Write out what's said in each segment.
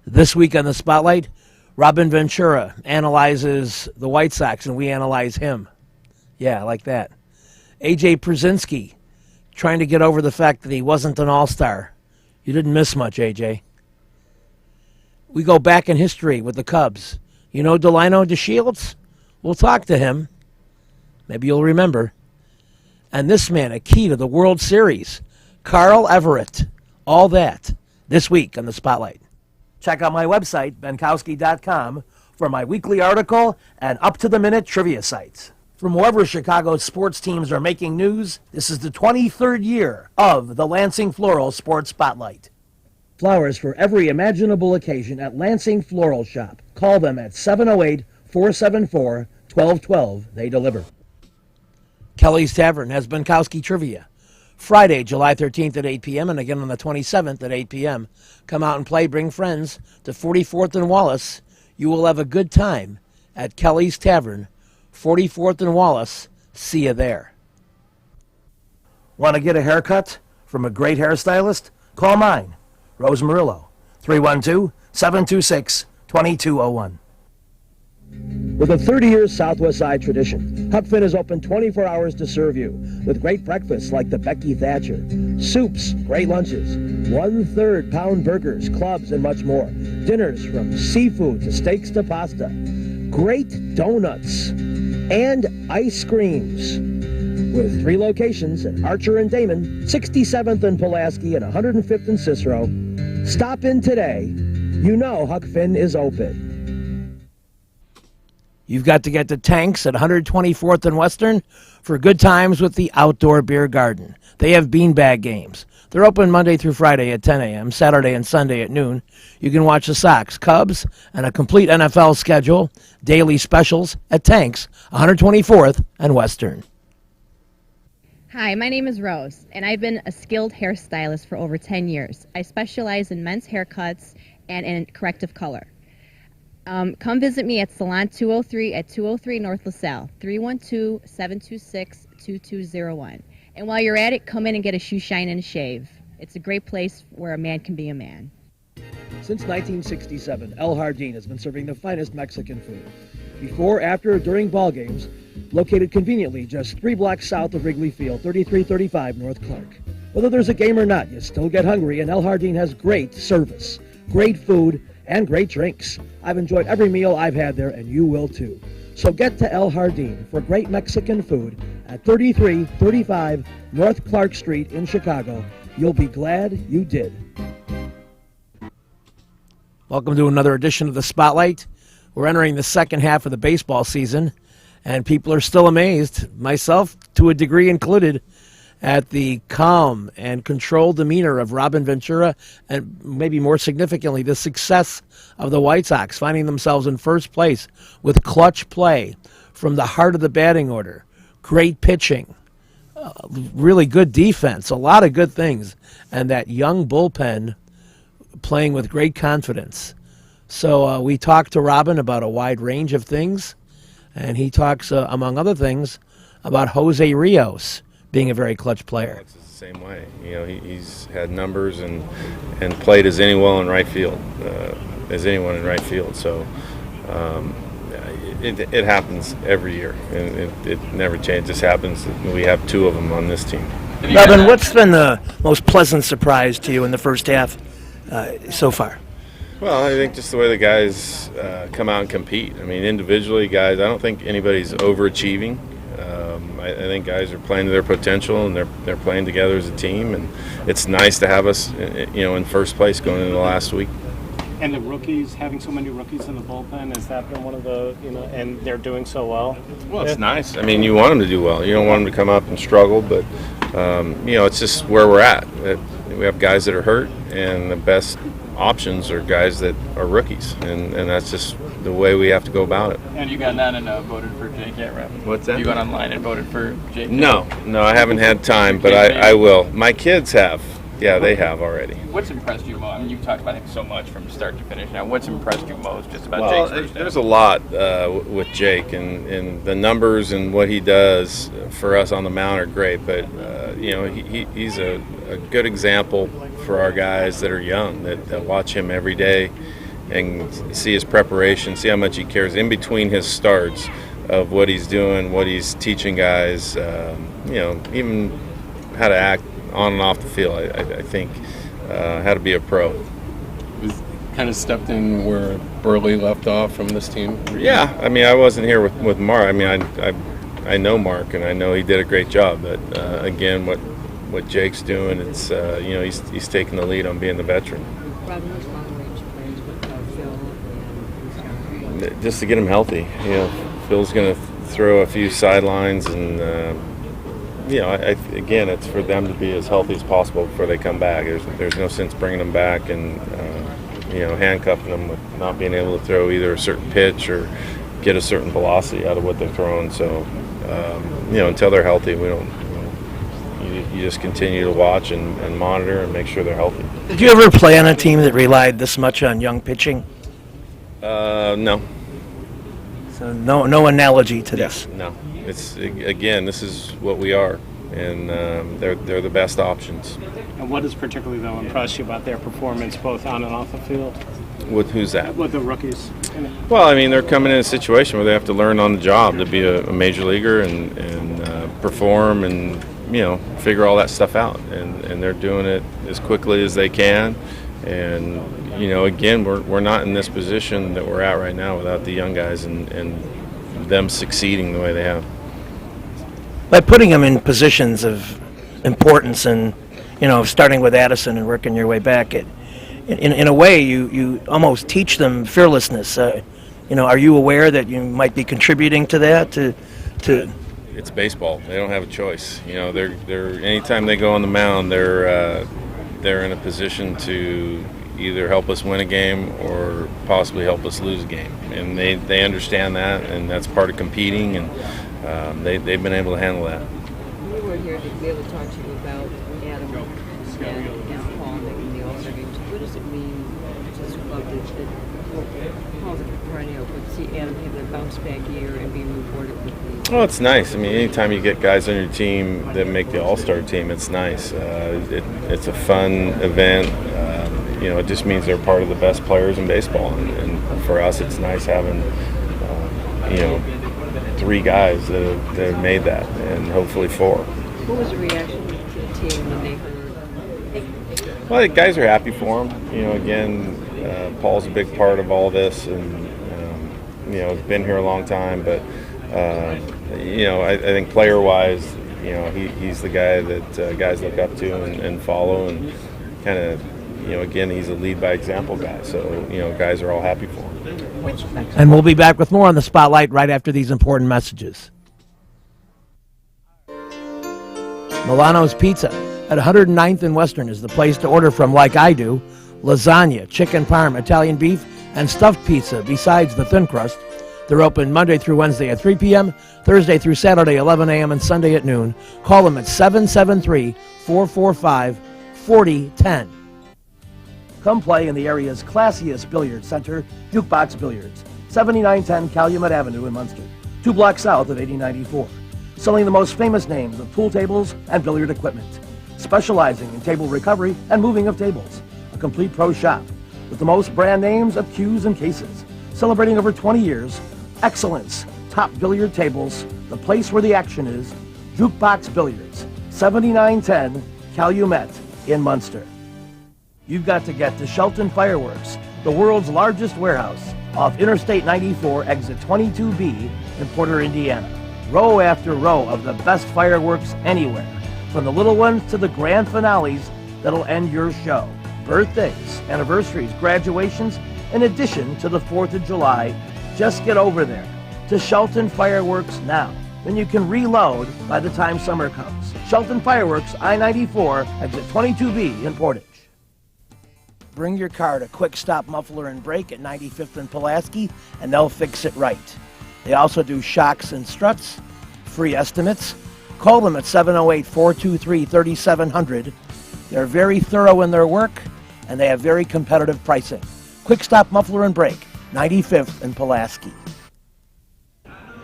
This week on the Spotlight, Robin Ventura analyzes the White Sox and we analyze him. Yeah, like that. A.J. Pierzynski trying to get over the fact that he wasn't an all-star. You didn't miss much, A.J. We go back in history with the Cubs. You know Delino DeShields? We'll talk to him. Maybe you'll remember. And this man, a key to the World Series, Carl Everett. All that this week on the Spotlight. Check out my website, benkowski.com, for my weekly article and up-to-the-minute trivia sites. From wherever Chicago's sports teams are making news, this is the 23rd year of the Lansing Floral Sports Spotlight. Flowers for every imaginable occasion at Lansing Floral Shop. Call them at 708-474-1212. They deliver. Kelly's Tavern has Benkowski Trivia. Friday, July 13th at 8 p.m. and again on the 27th at 8 p.m. Come out and play, bring friends to 44th and Wallace. You will have a good time at Kelly's Tavern, 44th and Wallace. See you there. Want to get a haircut from a great hairstylist? Call mine, Rose Murillo, 312-726-2201. With a 30-year Southwest Side tradition, Huck Finn is open 24 hours to serve you with great breakfasts like the Becky Thatcher, soups, great lunches, 1/3 pound burgers, clubs, and much more. Dinners from seafood to steaks to pasta, great donuts, and ice creams. With 3 locations at Archer and Damon, 67th and Pulaski, and 105th and Cicero. Stop in today. You know Huck Finn is open. You've got to get to Tanks at 124th and Western for good times with the Outdoor Beer Garden. They have beanbag games. They're open Monday through Friday at 10 a.m., Saturday and Sunday at noon. You can watch the Sox, Cubs, and a complete NFL schedule, daily specials at Tanks, 124th and Western. Hi, my name is Rose, and I've been a skilled hairstylist for over 10 years. I specialize in men's haircuts and in corrective color. Come visit me at Salon 203 at 203 North LaSalle, 312-726-2201. And while you're at it, come in and get a shoe shine and a shave. It's a great place where a man can be a man. Since 1967, El Jardín has been serving the finest Mexican food. Before, after, or during ball games, located conveniently just 3 blocks south of Wrigley Field, 3335 North Clark. Whether there's a game or not, you still get hungry, and El Jardín has great service, great food, and great drinks. I've enjoyed every meal I've had there, and you will too. So get to El Jardín for great Mexican food at 3335 North Clark Street in Chicago. You'll be glad you did. Welcome to another edition of the Spotlight. We're entering the second half of the baseball season, and people are still amazed, myself to a degree included, at the calm and controlled demeanor of Robin Ventura, and maybe more significantly, the success of the White Sox, finding themselves in first place with clutch play from the heart of the batting order, great pitching, really good defense, a lot of good things, and that young bullpen playing with great confidence. So we talked to Robin about a wide range of things, and he talks, among other things, about Jose Rios being a very clutch player. It's the same way. You know, he's had numbers and played as anyone in right field. So it happens every year, and it never changes. It just happens that we have 2 of them on this team. Robin, what's been the most pleasant surprise to you in the first half so far? Well, I think just the way the guys come out and compete. I mean, individually, guys, I don't think anybody's overachieving. I think guys are playing to their potential, and they're playing together as a team, and it's nice to have us, in first place going into the last week. And the rookies, having so many rookies in the bullpen, has that been one of the, and they're doing so well? Well, it's nice. I mean, you want them to do well. You don't want them to come up and struggle, but, it's just where we're at. We have guys that are hurt, and the best options are guys that are rookies, and that's just the way we have to go about it. And you got on and voted for Jake yet, Robin? What's that? You got online and voted for Jake? No, I haven't had time, but I will. My kids have. Yeah, they have already. What's impressed you most? I mean, you've talked about him so much from start to finish now. What's impressed you most just about Jake's first half? There's a lot with Jake, and the numbers and what he does for us on the mound are great, but he's a good example for our guys that are young, that watch him every day and see his preparation, see how much he cares in between his starts of what he's doing, what he's teaching guys, even how to act on and off the field. I think how to be a pro. Was kind of stepped in where Burley left off from this team? Yeah, I mean, I wasn't here with Mark. I mean, I know Mark, and I know he did a great job. But again, what Jake's doing, it's he's taking the lead on being the veteran. Robin, what's long-range plans with Phil and Luciano? Just to get him healthy. Phil's going to throw a few sidelines, and again, it's for them to be as healthy as possible before they come back. There's no sense bringing them back and handcuffing them with not being able to throw either a certain pitch or get a certain velocity out of what they're throwing. So until they're healthy, we don't. You just continue to watch and monitor and make sure they're healthy. Did you ever play on a team that relied this much on young pitching? No. So no analogy to this. No. It's again, this is what we are, and they're the best options. And what has particularly, though, impressed you about their performance both on and off the field? With who's that? With the rookies. Well, I mean, they're coming in a situation where they have to learn on the job to be a major leaguer and perform and figure all that stuff out, and they're doing it as quickly as they can. And again, we're not in this position that we're at right now without the young guys and them succeeding the way they have. By putting them in positions of importance and starting with Addison and working your way back, in a way you almost teach them fearlessness. Are you aware that you might be contributing to that? To It's baseball. They don't have a choice. They're anytime they go on the mound, they're in a position to either help us win a game or possibly help us lose a game, and they understand that, and that's part of competing, and they've been able to handle that. We were here to be able to talk to you about Adam and Paul making the All-Star games. What does it mean to this club that Paul's a perennial, but see Adam having a bounce-back year and being rewarded with the... Well, it's nice. I mean, anytime you get guys on your team that make the All-Star team, it's nice. It's a fun event. It just means they're part of the best players in baseball, and for us, it's nice having, 3 guys that have made that, and hopefully 4. What was the reaction to the team when they heard? Well, the guys are happy for him. Again, Paul's a big part of all this, and has been here a long time. But I think player-wise, he's the guy that guys look up to and follow, and kind of. Again, he's a lead by example guy, so guys are all happy for him. And we'll be back with more on the Spotlight right after these important messages. Milano's Pizza at 109th and Western is the place to order from, like I do. Lasagna, chicken parm, Italian beef, and stuffed pizza besides the thin crust. They're open Monday through Wednesday at 3 p.m., Thursday through Saturday 11 a.m., and Sunday at noon. Call them at 773-445-4010. Come play in the area's classiest billiard center, Jukebox Billiards, 7910 Calumet Avenue in Munster, 2 blocks south of 8094. Selling the most famous names of pool tables and billiard equipment. Specializing in table recovery and moving of tables. A complete pro shop with the most brand names of cues and cases. Celebrating over 20 years, excellence, top billiard tables, the place where the action is, Jukebox Billiards, 7910 Calumet in Munster. You've got to get to Shelton Fireworks, the world's largest warehouse, off Interstate 94, exit 22B in Porter, Indiana. Row after row of the best fireworks anywhere, from the little ones to the grand finales that'll end your show. Birthdays, anniversaries, graduations, in addition to the 4th of July. Just get over there to Shelton Fireworks now. Then you can reload by the time summer comes. Shelton Fireworks, I-94, exit 22B in Portage. Bring your car to Quick Stop Muffler and Brake at 95th and Pulaski, and they'll fix it right. They also do shocks and struts, free estimates. Call them at 708-423-3700. They're very thorough in their work, and they have very competitive pricing. Quick Stop Muffler and Brake, 95th and Pulaski.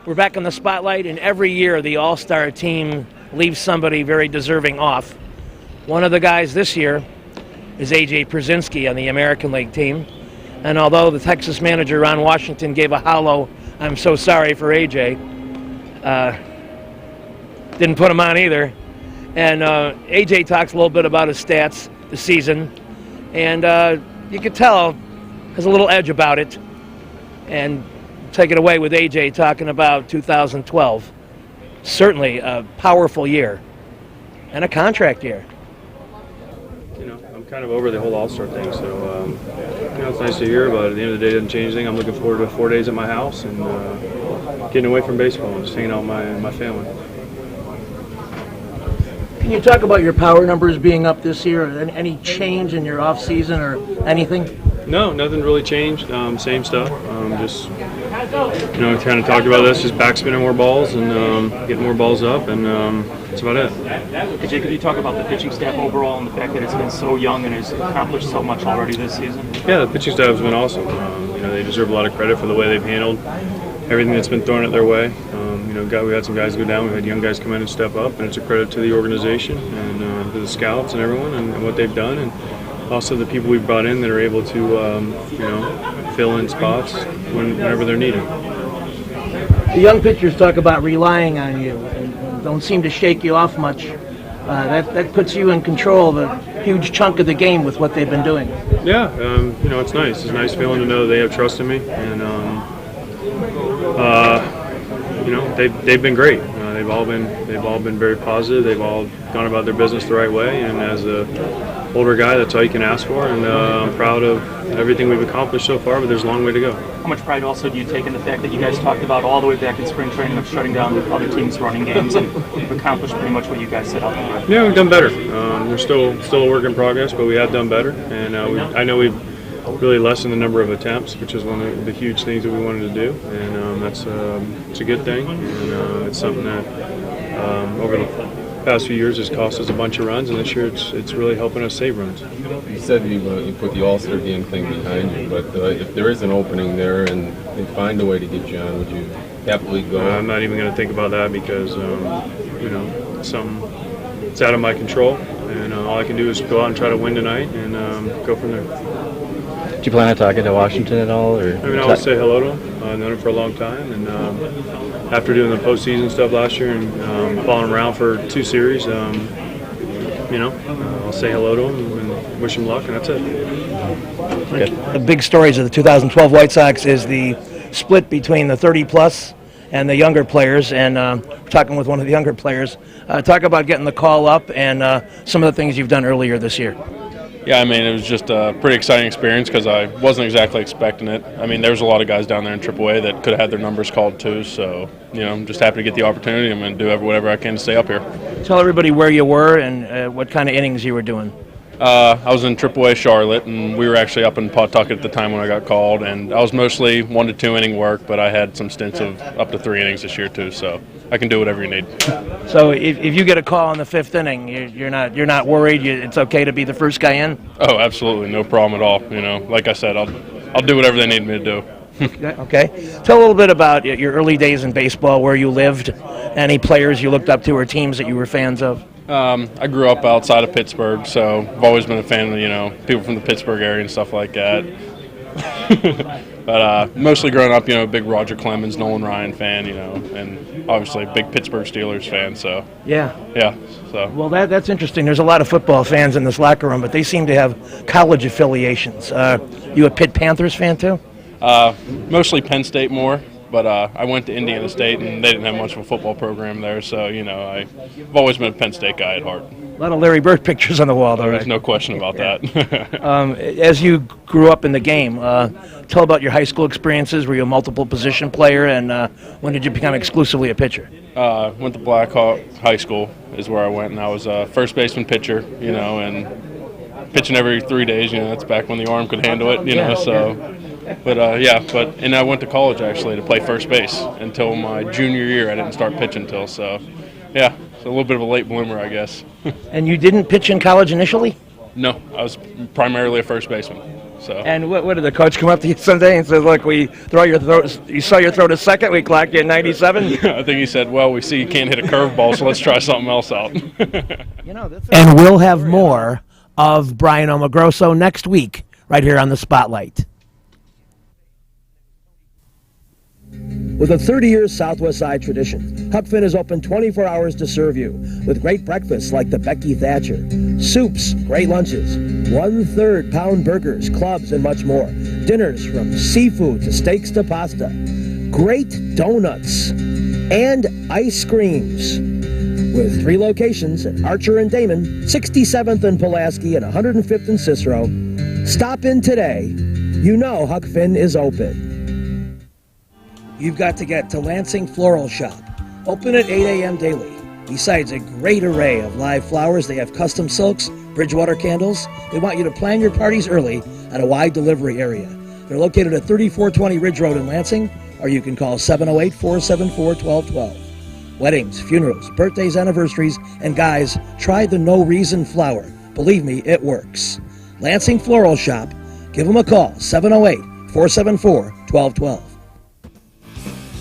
We're back in the Spotlight, and every year the All-Star team leaves somebody very deserving off. One of the guys this year is A.J. Pierzynski on the American League team. And although the Texas manager, Ron Washington, gave a hollow, "I'm so sorry" for AJ, didn't put him on either. And AJ talks a little bit about his stats this season. And you could tell has a little edge about it. And take it away with AJ talking about 2012. Certainly a powerful year and a contract year. I'm kind of over the whole All-Star thing, so it's nice to hear, but at the end of the day, it doesn't change anything. I'm looking forward to 4 days at my house and getting away from baseball and just hanging out with my family. Can you talk about your power numbers being up this year? Any change in your off season or anything? No, nothing really changed. Same stuff. Just kind of talked about this, just backspinning more balls and getting more balls up, and that's about it. AJ, could you talk about the pitching staff overall and the fact that it's been so young and has accomplished so much already this season? Yeah, the pitching staff has been awesome. They deserve a lot of credit for the way they've handled everything that's been thrown at their way. We had some guys go down, we had young guys come in and step up, and it's a credit to the organization and to the scouts and everyone and what they've done, and also the people we've brought in that are able to fill in spots whenever they're needed. The young pitchers talk about relying on you and don't seem to shake you off much. That puts you in control of a huge chunk of the game with what they've been doing. Yeah, it's nice. It's a nice feeling to know they have trust in me, and they've been great. They've all been very positive. They've all gone about their business the right way, and as a older guy, that's all you can ask for. And I'm proud of everything we've accomplished so far, but there's a long way to go. How much pride also do you take in the fact that you guys talked about all the way back in spring training of shutting down other teams' running games, and you've accomplished pretty much what you guys set out to do? Yeah, we've done better. We're still a work in progress, but we have done better. And I know we've really lessened the number of attempts, which is one of the huge things that we wanted to do, and it's a good thing, and it's something that over the past few years has cost us a bunch of runs, and this year it's really helping us save runs. You said you put the All-Star game thing behind you, but if there is an opening there and they find a way to get you on, would you happily go? I'm not even going to think about that because it's something it's out of my control, and all I can do is go out and try to win tonight and go from there. Do you plan on talking to Washington at all? Or I always say hello to him. I've known him for a long time, and after doing the postseason stuff last year and following him around for 2 series, I'll say hello to him and wish him luck, and that's it. Okay. The big stories of the 2012 White Sox is the split between the 30-plus and the younger players, and talking with one of the younger players, talk about getting the call up and some of the things you've done earlier this year. Yeah, it was just a pretty exciting experience because I wasn't exactly expecting it. There was a lot of guys down there in AAA that could have had their numbers called too, so, I'm just happy to get the opportunity. I'm going to do whatever I can to stay up here. Tell everybody where you were and what kind of innings you were doing. I was in AAA Charlotte, and we were actually up in Pawtucket at the time when I got called, and I was mostly 1 to 2 inning work, but I had some stints of up to 3 innings this year too, so I can do whatever you need. So if you get a call in the 5th inning, you're not worried. It's okay to be the first guy in. Oh, absolutely, no problem at all. Like I said, I'll do whatever they need me to do. Okay. Tell a little bit about your early days in baseball, where you lived, any players you looked up to or teams that you were fans of. I grew up outside of Pittsburgh, so I've always been a fan of people from the Pittsburgh area and stuff like that. But mostly growing up, big Roger Clemens, Nolan Ryan fan, and obviously a big Pittsburgh Steelers fan. So yeah. So well, that's interesting. There's a lot of football fans in this locker room, but they seem to have college affiliations. You a Pitt Panthers fan too? Mostly Penn State more. But I went to Indiana State, and they didn't have much of a football program there, so, I've always been a Penn State guy at heart. A lot of Larry Bird pictures on the wall, though, There's no question about that. As you grew up in the game, tell about your high school experiences. Were you a multiple position player, and when did you become exclusively a pitcher? Went to Blackhawk High School is where I went, and I was a first baseman pitcher, and pitching every 3 days, that's back when the arm could handle it, so... But and I went to college actually to play first base until my junior year. I didn't start pitching until, so a little bit of a late bloomer, I guess. And you didn't pitch in college initially? No, I was primarily a first baseman. So. And what did the coach come up to you someday and say, "Look, you saw your throw to second, we clocked you at 97"? I think he said, "Well, we see you can't hit a curveball, so let's try something else out." And we'll have more of Brian Omogrosso next week right here on the Spotlight. With a 30-year Southwest Side tradition, Huck Finn is open 24 hours to serve you with great breakfasts like the Becky Thatcher, soups, great lunches, 1/3 pound burgers, clubs, and much more. Dinners from seafood to steaks to pasta, great donuts, and ice creams. With 3 locations at Archer and Damon, 67th and Pulaski, and 105th and Cicero. Stop in today. You know Huck Finn is open. You've got to get to Lansing Floral Shop. Open at 8 a.m. daily. Besides a great array of live flowers, they have custom silks, Bridgewater candles. They want you to plan your parties early at a wide delivery area. They're located at 3420 Ridge Road in Lansing, or you can call 708-474-1212. Weddings, funerals, birthdays, anniversaries, and guys, try the No Reason flower. Believe me, it works. Lansing Floral Shop. Give them a call, 708-474-1212.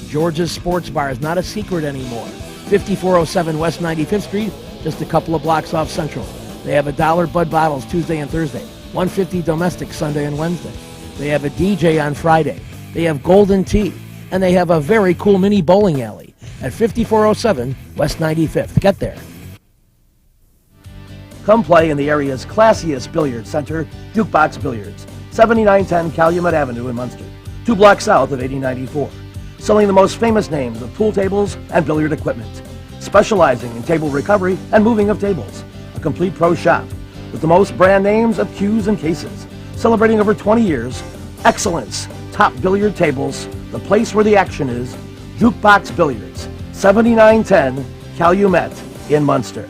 George's Sports Bar is not a secret anymore. 5407 West 95th Street, just a couple of blocks off Central. They have $1 Bud bottles Tuesday and Thursday, $1.50 domestic Sunday and Wednesday. They have a DJ on Friday. They have golden tea, and they have a very cool mini bowling alley at 5407 West 95th. Get there. Come play in the area's classiest billiard center, Jukebox Billiards, 7910 Calumet Avenue in Munster, 2 blocks south of 8094. Selling the most famous names of pool tables and billiard equipment. Specializing in table recovery and moving of tables. A complete pro shop with the most brand names of cues and cases. Celebrating over 20 years. Excellence. Top billiard tables. The place where the action is. Jukebox Billiards. 7910 Calumet in Munster.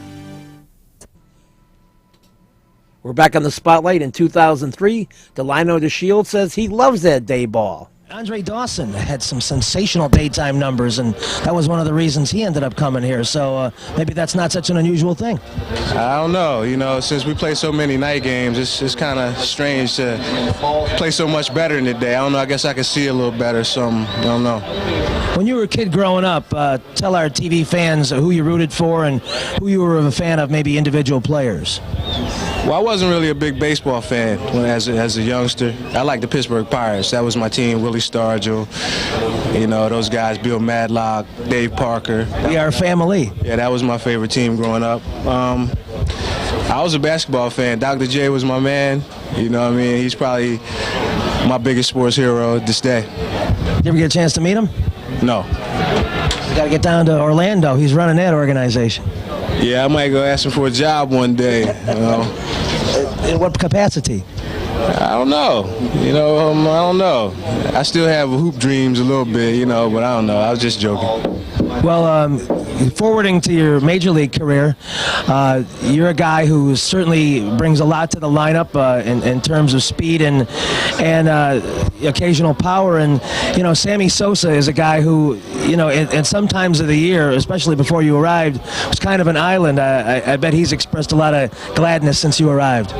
We're back on the spotlight in 2003. Delino DeShield says he loves that day ball. Andre Dawson had some sensational daytime numbers, and that was one of the reasons he ended up coming here. So maybe that's not such an unusual thing. I don't know. You know, since we play so many night games, it's kind of strange to play so much better in the day. I don't know. I guess I could see a little better, so I don't know. When you were a kid growing up, tell our TV fans who you rooted for and who you were a fan of, maybe individual players. Well, I wasn't really a big baseball fan as a youngster. I liked the Pittsburgh Pirates. That was my team, Willie Stargell, you know, those guys, Bill Madlock, Dave Parker. We are family. Yeah, that was my favorite team growing up. I was a basketball fan. Dr. J was my man. You know what I mean? He's probably my biggest sports hero this day. You ever get a chance to meet him? No. You got to get down to Orlando. He's running that organization. Yeah, I might go ask him for a job one day. You know. In what capacity? I don't know. You know, I don't know. I still have hoop dreams a little bit, you know, but I don't know. I was just joking. Well, forwarding to your major league career, you're a guy who certainly brings a lot to the lineup in terms of speed and occasional power. And you know, Sammy Sosa is a guy who, you know, at some times of the year, especially before you arrived, was kind of an island. I bet he's expressed a lot of gladness since you arrived.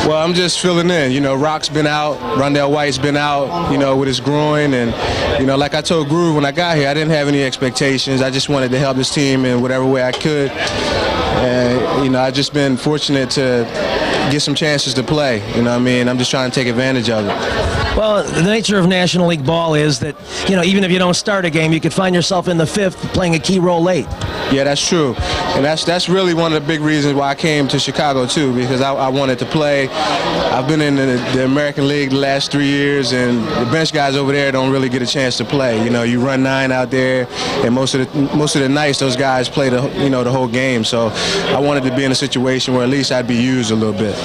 Well, I'm just filling in. You know, Rock's been out, Rondell White's been out, you know, with his groin. And, you know, like I told Groove when I got here, I didn't have any expectations. I just wanted to help this team in whatever way I could. And, you know, I've just been fortunate to get some chances to play. You know what I mean? I'm just trying to take advantage of it. Well, the nature of National League ball is that, you know, even if you don't start a game, you could find yourself in the fifth playing a key role late. Yeah, that's true. And that's really one of the big reasons why I came to Chicago, too, because I wanted to play. I've been in the American League the last 3 years, and the bench guys over there don't really get a chance to play. You know, you run 9 out there, and most of the nights those guys play the whole game. So I wanted to be in a situation where at least I'd be used a little bit.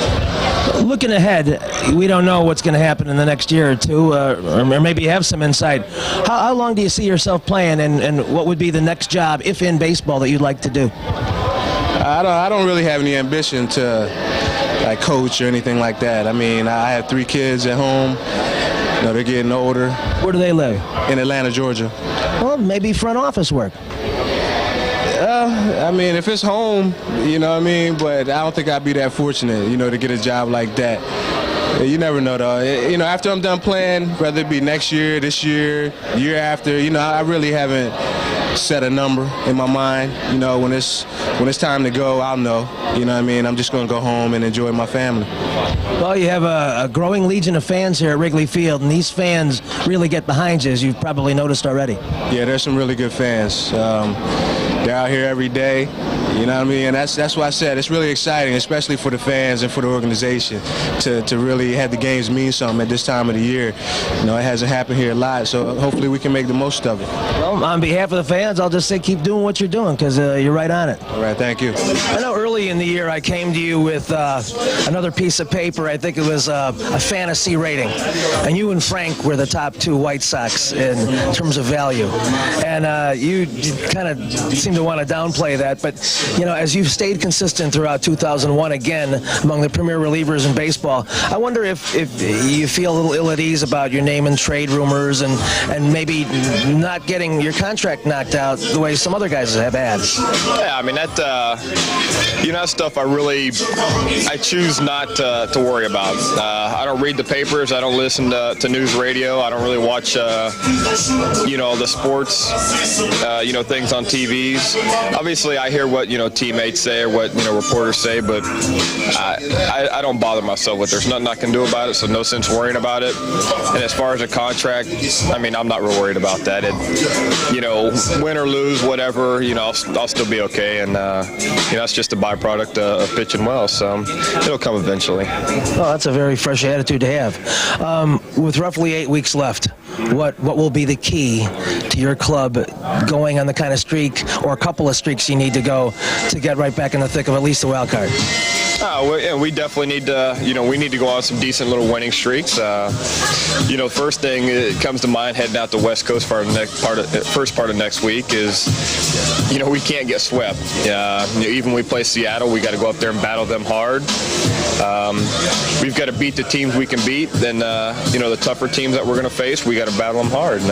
Looking ahead, we don't know what's going to happen in the next year or two, or maybe you have some insight. How long do you see yourself playing, and what would be the next job, if in baseball, that you'd like to do? I don't really have any ambition to like coach or anything like that. I mean, I have 3 kids at home. You know, they're getting older. Where do they live? In Atlanta, Georgia. Well, maybe front office work. I mean, if it's home, you know what I mean, but I don't think I'd be that fortunate, you know, to get a job like that. You never know, though. You know, after I'm done playing, whether it be next year, this year, year after, you know, I really haven't set a number in my mind. You know, when it's time to go, I'll know. You know what I mean? I'm just going to go home and enjoy my family. Well, you have a growing legion of fans here at Wrigley Field, and these fans really get behind you, as you've probably noticed already. Yeah, there's some really good fans. They're out here every day. You know what I mean? And that's why I said it's really exciting, especially for the fans and for the organization, to really have the games mean something at this time of the year. You know, it hasn't happened here a lot, so hopefully we can make the most of it. Well, on behalf of the fans, I'll just say keep doing what you're doing, because you're right on it. All right, thank you. I know early in the year I came to you with another piece of paper. I think it was a fantasy rating. And you and Frank were the top 2 White Sox in terms of value. And you kind of seem to want to downplay that, but you know, as you've stayed consistent throughout 2001, again, among the premier relievers in baseball, I wonder if you feel a little ill at ease about your name and trade rumors and maybe not getting your contract knocked out the way some other guys have had. Yeah, I mean, that stuff I choose not to worry about. I don't read the papers. I don't listen to news radio. I don't really watch, the sports, things on TVs. Obviously, I hear what, teammates say or what, reporters say, but I don't bother myself with it. There's nothing I can do about it, so no sense worrying about it. And as far as a contract, I mean, I'm not real worried about that. Win or lose, whatever, I'll still be okay. And, that's just a byproduct of pitching well, so it'll come eventually. Well, that's a very fresh attitude to have. With roughly 8 weeks left, what will be the key to your club going on the kind of streak or a couple of streaks you need to go to get right back in the thick of at least the wild card? We definitely need to go on some decent little winning streaks. First thing that comes to mind heading out the West Coast first part of next week is, we can't get swept. Even when we play Seattle, we got to go up there and battle them hard. We've got to beat the teams we can beat. Then, the tougher teams that we're going to face, we got to battle them hard. And,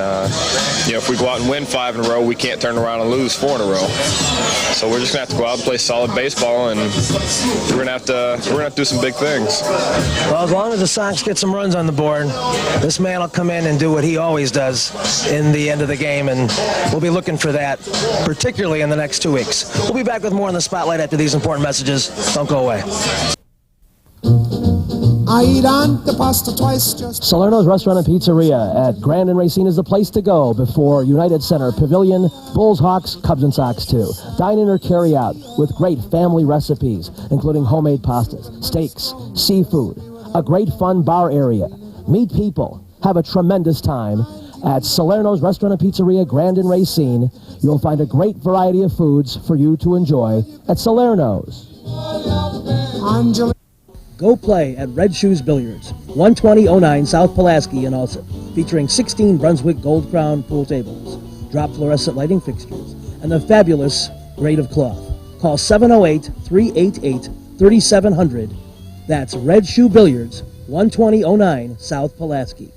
if we go out and win 5 in a row, we can't turn around and lose 4 in a row. So we're just going to have to go out and play solid baseball, and we're going to have to do some big things. Well, as long as the Sox get some runs on the board, this man will come in and do what he always does in the end of the game, and we'll be looking for that, particularly in the next 2 weeks. We'll be back with more in the Spotlight after these important messages. Don't go away. I eat on the pasta twice just... Salerno's Restaurant and Pizzeria at Grand and Racine is the place to go before United Center Pavilion, Bulls, Hawks, Cubs, and Sox too. Dine in or carry out with great family recipes, including homemade pastas, steaks, seafood, a great fun bar area. Meet people. Have a tremendous time. At Salerno's Restaurant and Pizzeria, Grand and Racine, you'll find a great variety of foods for you to enjoy at Salerno's. Go play at Red Shoes Billiards, 12009 South Pulaski in Alsip, featuring 16 Brunswick Gold Crown pool tables, drop fluorescent lighting fixtures, and the fabulous grade of cloth. Call 708-388-3700. That's Red Shoe Billiards, 12009 South Pulaski.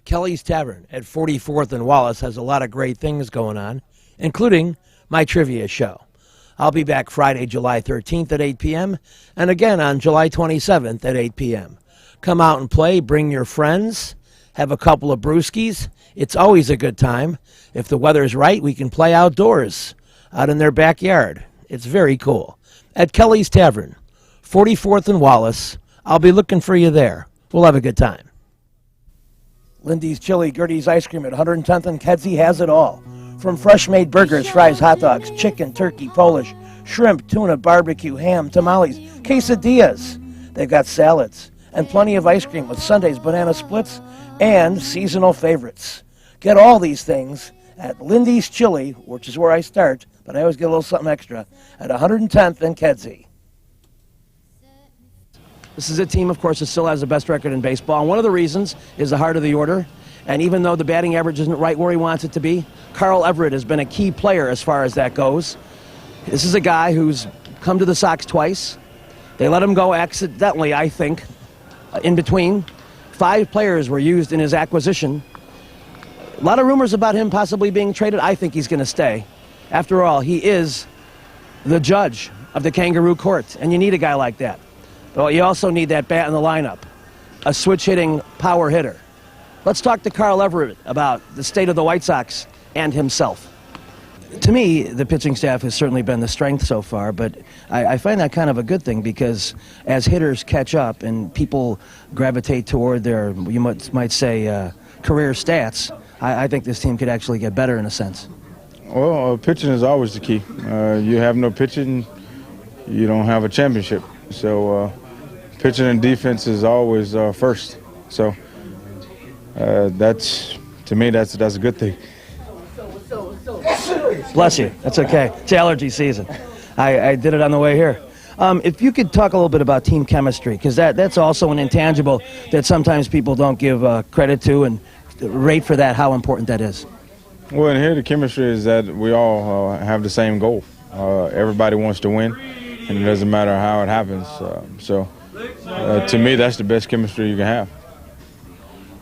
Kelly's Tavern at 44th and Wallace has a lot of great things going on, including my trivia show. I'll be back Friday, July 13th at 8 p.m. and again on July 27th at 8 p.m. Come out and play, bring your friends, have a couple of brewskis. It's always a good time. If the weather's right, we can play outdoors, out in their backyard. It's very cool. At Kelly's Tavern, 44th and Wallace. I'll be looking for you there. We'll have a good time. Lindy's Chili, Gertie's Ice Cream at 110th and Kedzie has it all. From fresh-made burgers, fries, hot dogs, chicken, turkey, Polish, shrimp, tuna, barbecue, ham, tamales, quesadillas. They've got salads and plenty of ice cream with sundaes, banana splits, and seasonal favorites. Get all these things at Lindy's Chili, which is where I start, but I always get a little something extra, at 110th and Kedzie. This is a team, of course, that still has the best record in baseball. And one of the reasons is the heart of the order. And even though the batting average isn't right where he wants it to be, Carl Everett has been a key player as far as that goes. This is a guy who's come to the Sox twice. They let him go accidentally, I think, in between. 5 players were used in his acquisition. A lot of rumors about him possibly being traded. I think he's going to stay. After all, he is the judge of the Kangaroo Court, and you need a guy like that. But you also need that bat in the lineup, a switch-hitting power hitter. Let's talk to Carl Everett about the state of the White Sox and himself. To me, the pitching staff has certainly been the strength so far, but I find that kind of a good thing because as hitters catch up and people gravitate toward their, you might say, career stats, I think this team could actually get better in a sense. Well, pitching is always the key. You have no pitching, you don't have a championship. So pitching and defense is always first. So that's, to me, that's a good thing. Bless you. That's okay. It's allergy season. I did it on the way here. If you could talk a little bit about team chemistry, because that's also an intangible that sometimes people don't give credit to and rate for that, how important that is. Well, and here the chemistry is that we all have the same goal. Everybody wants to win, and it doesn't matter how it happens. So to me, that's the best chemistry you can have.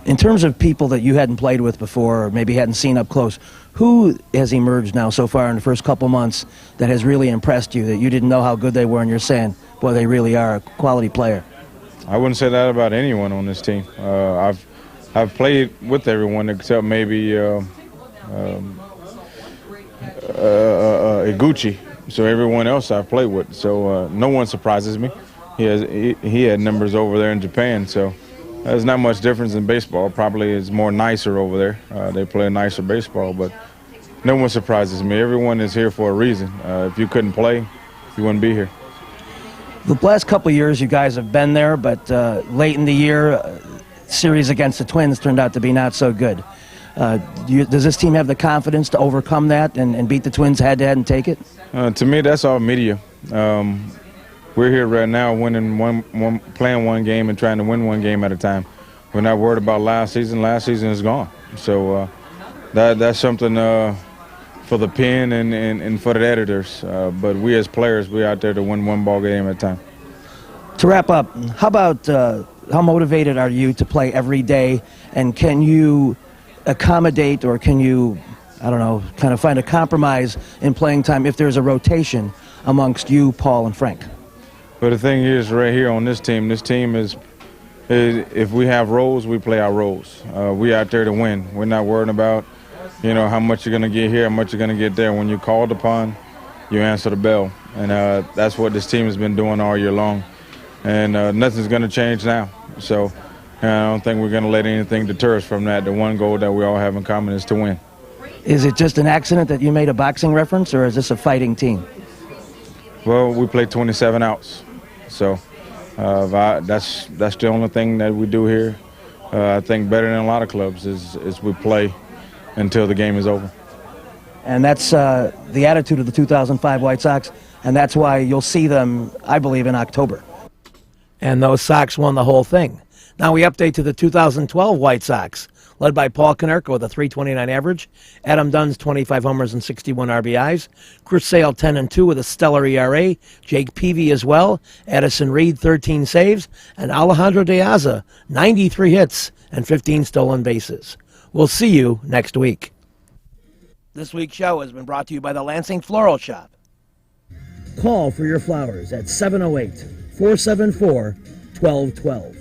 In terms of people that you hadn't played with before or maybe hadn't seen up close, who has emerged now so far in the first couple months that has really impressed you, that you didn't know how good they were and you're saying, boy, they really are a quality player? I wouldn't say that about anyone on this team. I've played with everyone except maybe Iguchi. So everyone else I've played with. So no one surprises me. He had numbers over there in Japan, so there's not much difference in baseball. Probably it's more nicer over there. They play a nicer baseball, but no one surprises me. Everyone is here for a reason. If you couldn't play, you wouldn't be here. The last couple of years you guys have been there, but late in the year, series against the Twins turned out to be not so good. Does this team have the confidence to overcome that and beat the Twins head-to-head and take it? To me, that's all media. We're here right now winning playing one game and trying to win one game at a time. We're not worried about last season. Last season is gone. So that's something for the pen and for the editors. But we as players, we're out there to win one ball game at a time. To wrap up, how about how motivated are you to play every day? And can you accommodate, or can you, I don't know, kind of find a compromise in playing time if there's a rotation amongst you, Paul, and Frank? But the thing is, right here on this team is, if we have roles, we play our roles. We out there to win. We're not worried about, how much you're going to get here, how much you're going to get there. When you're called upon, you answer the bell. And that's what this team has been doing all year long. And nothing's going to change now. So I don't think we're going to let anything deter us from that. The one goal that we all have in common is to win. Is it just an accident that you made a boxing reference, or is this a fighting team? Well, we play 27 outs. So that's the only thing that we do here. I think better than a lot of clubs is we play until the game is over. And that's the attitude of the 2005 White Sox, and that's why you'll see them, I believe, in October. And those Sox won the whole thing. Now we update to the 2012 White Sox, led by Paul Konerko with a .329 average, Adam Dunn's 25 homers and 61 RBIs, Chris Sale 10-2 with a stellar ERA, Jake Peavy as well, Addison Reed 13 saves, and Alejandro De Aza 93 hits and 15 stolen bases. We'll see you next week. This week's show has been brought to you by the Lansing Floral Shop. Call for your flowers at 708-474-1212.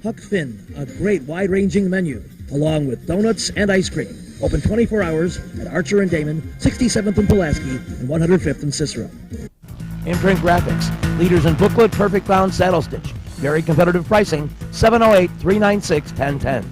Huck Finn, a great wide-ranging menu, along with donuts and ice cream. Open 24 hours at Archer and Damon, 67th and Pulaski, and 105th and Cicero. Imprint Graphics, leaders in booklet, perfect bound saddle stitch. Very competitive pricing, 708-396-1010.